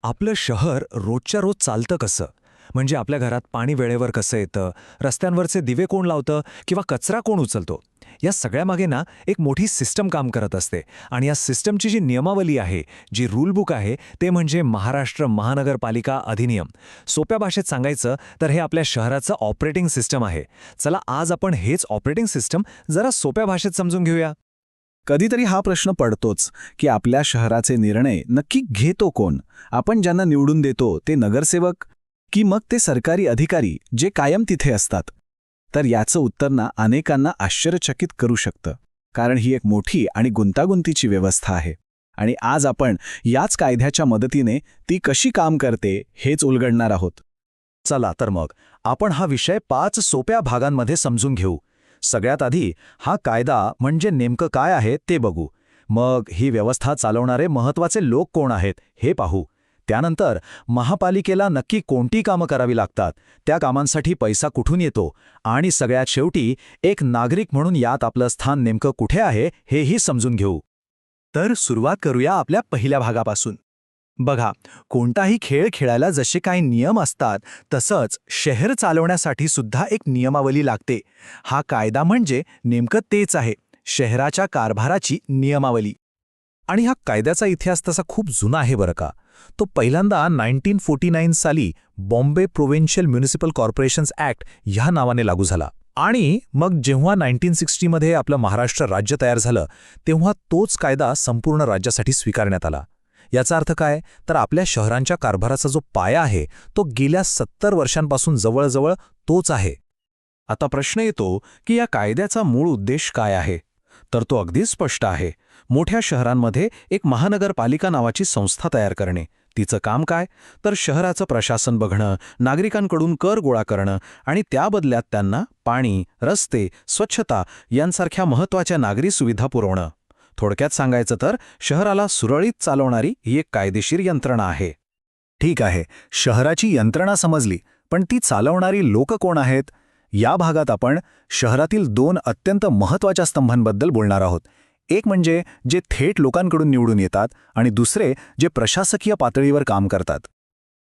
आपलं शहर रोजच्या रोज चालतं कसं? म्हणजे आपल्या घरात पाणी वेळेवर कसं येतं, रस्त्यांवरचे दिवे कोण लावतं किंवा कचरा कोण उचलतो? या सगळ्यामागे ना एक मोठी सिस्टम काम करत असते. आणि या सिस्टमची जी नियमावली आहे, जी रूल बुक आहे, ते म्हणजे महाराष्ट्र महानगरपालिका अधिनियम. सोप्या भाषेत सांगायचं तर हे आपल्या शहराचं ऑपरेटिंग सिस्टम आहे. चला आज आपण हेच ऑपरेटिंग सिस्टम जरा सोप्या भाषेत समजून घेऊया. कधीतरी हा प्रश्न पडतोच की आपल्या शहराचे निर्णय नक्की घेतो कोण? आपण ज्यांना निवडून देतो ते नगरसेवक की मग ते सरकारी अधिकारी जे कायम तिथे असतात? तर याचं उत्तर ना अनेकांना आश्चर्यचकित करू शकतं, कारण ही एक मोठी आणि गुंतागुंतीची व्यवस्था आहे. आणि आज आपण याच कायद्याच्या मदतीने ती कशी काम करते हेच उलगडणार आहोत. चला तर मग आपण हा विषय 5 सोप्या भागांमध्ये समजून घेऊ. सगळ्यात आधी हा कायदा म्हणजे नेमकं काय आहे ते बघू. मग ही व्यवस्था चालवणारे महत्त्वाचे लोक कोण आहेत हे पाहू. त्यानंतर महापालिकेला नक्की कोणती कामं करावी लागतात, त्या कामांसाठी पैसा कुठून येतो, आणि सगळ्यात शेवटी एक नागरिक म्हणून यात आपलं स्थान नेमकं कुठे आहे हेही समजून घेऊ. तर सुरुवात करूया आपल्या पहिल्या भागापासून. बघा, कोणताही खेळ खेळायला जसे काही नियम असतात तसंच शहर चालवण्यासाठी सुद्धा एक नियमावली लागते. हा कायदा म्हणजे नेमकं तेच आहे, शहराच्या कारभाराची नियमावली. आणि हा कायद्याचा इतिहास तसा खूप जुना आहे बरं का. तो पहिल्यांदा 1949 साली Bombay provincial municipal corporations act ह्या नावाने लागू झाला. आणि मग जेव्हा 1960 मध्ये आपलं महाराष्ट्र राज्य तयार झालं, तेव्हा तोच कायदा संपूर्ण राज्यासाठी स्वीकारण्यात आला. याचा अर्थ काय, तर आपल्या शहरांच्या कारभाराचा जो पाया आहे तो गेल्या 70 वर्षांपासून जवळजवळ तोच आहे. आता प्रश्न येतो की या कायद्याचा मूळ उद्देश काय आहे? तर तो अगदी स्पष्ट आहे. मोठ्या शहरांमध्ये एक महानगरपालिका नावाची संस्था तयार करणे. तिचं काम काय, तर शहराचं प्रशासन बघणं, नागरिकांकडून कर गोळा करणं आणि त्या बदल्यात त्यांना पाणी, रस्ते, स्वच्छता यांसारख्या महत्त्वाच्या नागरी सुविधा पुरवणं. थोडक्यात सांगायचं तर शहराला सुरळीत चालवणारी ही एक कायदेशीर यंत्रणा आहे. ठीक आहे, शहराची यंत्रणा समजली, पण ती चालवणारी लोक कोण आहेत? या भागात आपण शहरातील 2 अत्यंत महत्त्वाच्या स्तंभांबद्दल बोलणार आहोत. एक म्हणजे जे थेट लोकांकडून निवडून येतात आणि दुसरे जे प्रशासकीय पातळीवर काम करतात.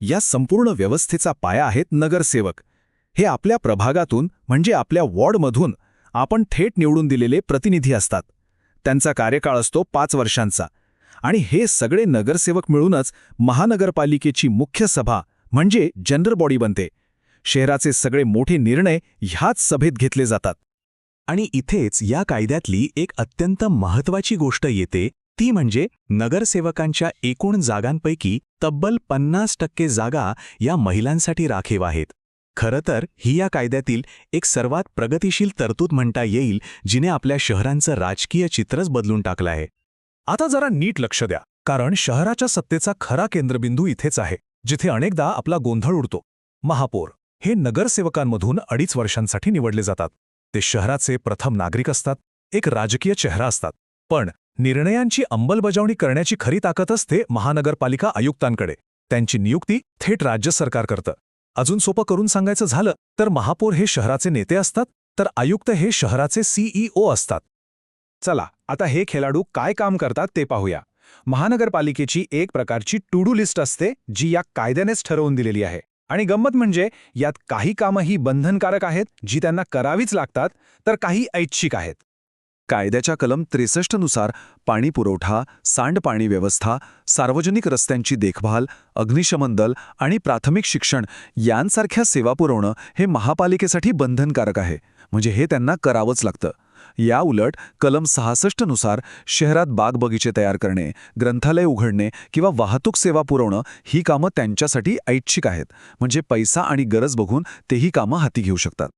या संपूर्ण व्यवस्थेचा पाया आहेत नगरसेवक. हे आपल्या प्रभागातून म्हणजे आपल्या वॉर्डमधून आपण थेट निवडून दिलेले प्रतिनिधी असतात. त्यांचा कार्यकाळ असतो 5 वर्षांचा. आणि हे सगळे नगरसेवक मिळूनच महानगरपालिकेची मुख्य सभा म्हणजे जनरल बॉडी बनते. शहराचे सगळे मोठे निर्णय ह्याच सभेत घेतले जातात. आणि इथेच या कायद्यातली एक अत्यंत महत्त्वाची गोष्ट येते, ती म्हणजे नगरसेवकांच्या एकूण जागांपैकी तब्बल 50% जागा या महिलांसाठी राखीव आहेत. खरं तर ही या कायद्यातील एक सर्वात प्रगतिशील तरतूद म्हणता येईल, जिने आपल्या शहरांचं राजकीय चित्रच बदलून टाकलं आहे. आता जरा नीट लक्ष द्या, कारण शहराच्या सत्तेचा खरा केंद्रबिंदू इथेच आहे, जिथे अनेकदा आपला गोंधळ उडतो. महापौर हे नगरसेवकांमधून 2.5 वर्षांसाठी निवडले जातात. ते शहराचे प्रथम नागरिक असतात, एक राजकीय चेहरा असतात. पण निर्णयांची अंमलबजावणी करण्याची खरी ताकद असते महानगरपालिका आयुक्तांकडे. त्यांची नियुक्ती थेट राज्य सरकार करतं. अजून सोपं करून सांगायचं झालं तर महापौर हे शहराचे नेते असतात, तर आयुक्त हे शहराचे CEO असतात. चला, आता हे खेळाडू काय काम करतात ते पाहूया. महानगरपालिकेची एक प्रकारची टू डू लिस्ट असते, जी या कायद्यानेच ठरवून दिलेली आहे. आणि गंमत म्हणजे यात काही कामं ही बंधनकारक आहेत, जी त्यांना करावीच लागतात, तर काही ऐच्छिक आहेत. कायद्याच्या कलम 63 नुसार पाणी पुरवठा, सांडपाणी व्यवस्था, सार्वजनिक रस्त्यांची देखभाल, अग्निशमन दल आणि प्राथमिक शिक्षण यांसारख्या सेवा पुरवणं हे महापालिकेसाठी बंधनकारक आहे. म्हणजे हे त्यांना करावंच लागतं. या उलट कलम 66 नुसार शहरात बाग-बगीचे तयार करणे, ग्रंथालय उघडणे किंवा वाहतूक सेवा पुरवणं ही कामं त्यांच्यासाठी ऐच्छिक आहेत. म्हणजे पैसा आणि गरज बघून तेही कामं हाती घेऊ शकतात.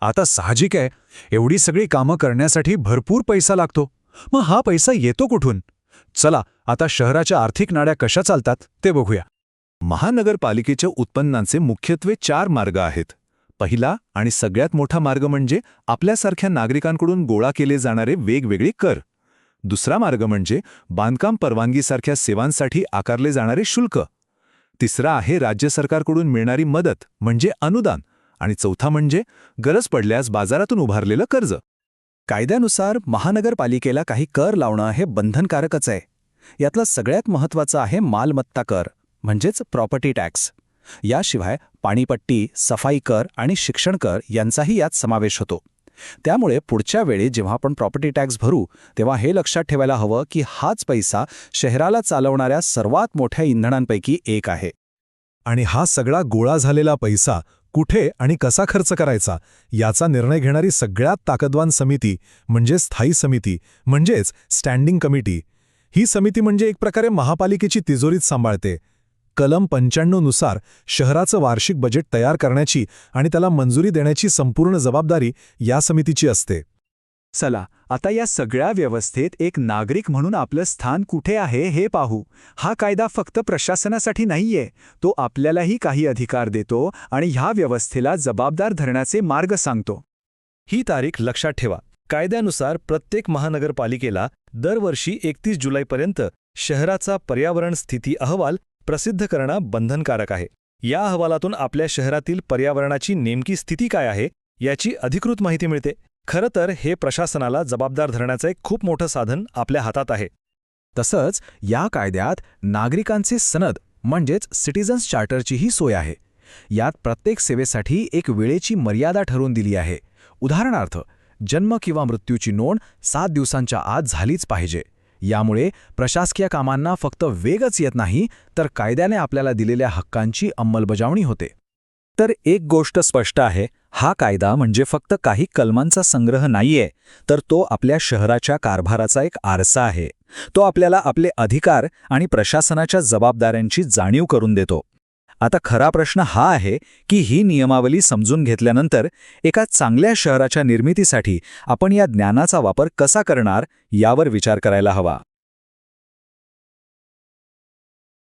आता साहजिक आहे, एवढी सगळी कामं करण्यासाठी भरपूर पैसा लागतो. मग हा पैसा येतो कुठून? चला आता शहराच्या आर्थिक नाड्या कशा चालतात ते बघूया. महानगरपालिकेच्या उत्पन्नाचे मुख्यत्वे 4 मार्ग आहेत. पहिला आणि सगळ्यात मोठा मार्ग म्हणजे आपल्यासारख्या नागरिकांकडून गोळा केले जाणारे वेगवेगळे कर. दुसरा मार्ग म्हणजे बांधकाम परवानगीसारख्या सेवांसाठी आकारले जाणारे शुल्क. तिसरा आहे राज्य सरकारकडून मिळणारी मदत म्हणजे अनुदान. आणि चौथा म्हणजे गरज पडल्यास बाजारातून उभारलेलं कर्ज. कायद्यानुसार महानगरपालिकेला काही कर लावणं हे बंधनकारकच आहे. यातला सगळ्यात महत्त्वाचा आहे मालमत्ता कर म्हणजेच प्रॉपर्टी टॅक्स. याशिवाय पाणीपट्टी, सफाई कर आणि शिक्षण कर यांचाही यात समावेश होतो. त्यामुळे पुढच्या वेळी जेव्हा आपण प्रॉपर्टी टॅक्स भरू तेव्हा हे लक्षात ठेवायला हवं की हाच पैसा शहराला चालवणाऱ्या सर्वात मोठ्या इंधनांपैकी एक आहे. आणि हा सगळा गोळा झालेला पैसा कुठे आणि कसा खर्च करायचा याचा निर्णय घेणारी सगळ्यात ताकदवान समिती म्हणजे स्थायी समिती, म्हणजेच स्टँडिंग कमिटी. ही समिती म्हणजे एक प्रकारे महापालिकेची तिजोरीच सांभाळते. कलम 95 नुसार शहराचं वार्षिक बजेट तयार करण्याची आणि त्याला मंजुरी देण्याची संपूर्ण जबाबदारी या समितीची असते. चला आता या सगळ्या व्यवस्थेत एक नागरिक म्हणून आपलं स्थान कुठे आहे हे पाहू. हा कायदा फक्त प्रशासनासाठी नाहीये, तो आपल्यालाही काही अधिकार देतो आणि ह्या व्यवस्थेला जबाबदार धरण्याचे मार्ग सांगतो. ही तारीख लक्षात ठेवा. कायद्यानुसार प्रत्येक महानगरपालिकेला दरवर्षी 31 जुलैपर्यंत शहराचा पर्यावरण स्थिती अहवाल प्रसिद्ध करणं बंधनकारक आहे. या अहवालातून आपल्या शहरातील पर्यावरणाची नेमकी स्थिती काय आहे याची अधिकृत माहिती मिळते. खरं तर हे प्रशासनाला जबाबदार धरण्याचं एक खूप मोठं साधन आपल्या हातात आहे. तसंच या कायद्यात नागरिकांचे सनद म्हणजेच सिटिझन्स चार्टरचीही सोय आहे. यात प्रत्येक सेवेसाठी एक वेळेची मर्यादा ठरवून दिली आहे. उदाहरणार्थ, जन्म किंवा मृत्यूची नोंद 7 दिवसांच्या आत झालीच पाहिजे. यामुळे प्रशासकीय कामांना फक्त वेगच येत नाही, तर कायद्याने आपल्याला दिलेल्या हक्कांची अंमलबजावणी होते. तर एक गोष्ट स्पष्ट आहे, हा कायदा म्हणजे फक्त काही कलमांचा संग्रह नाहीये, तर तो आपल्या शहराच्या कारभाराचा एक आरसा आहे. तो आपल्याला आपले अधिकार आणि प्रशासनाच्या जबाबदाऱ्यांची जाणीव करून देतो. आता खरा प्रश्न हा आहे की ही नियमावली समजून घेतल्यानंतर एका चांगल्या शहराच्या निर्मितीसाठी आपण या ज्ञानाचा वापर कसा करणार यावर विचार करायला हवा.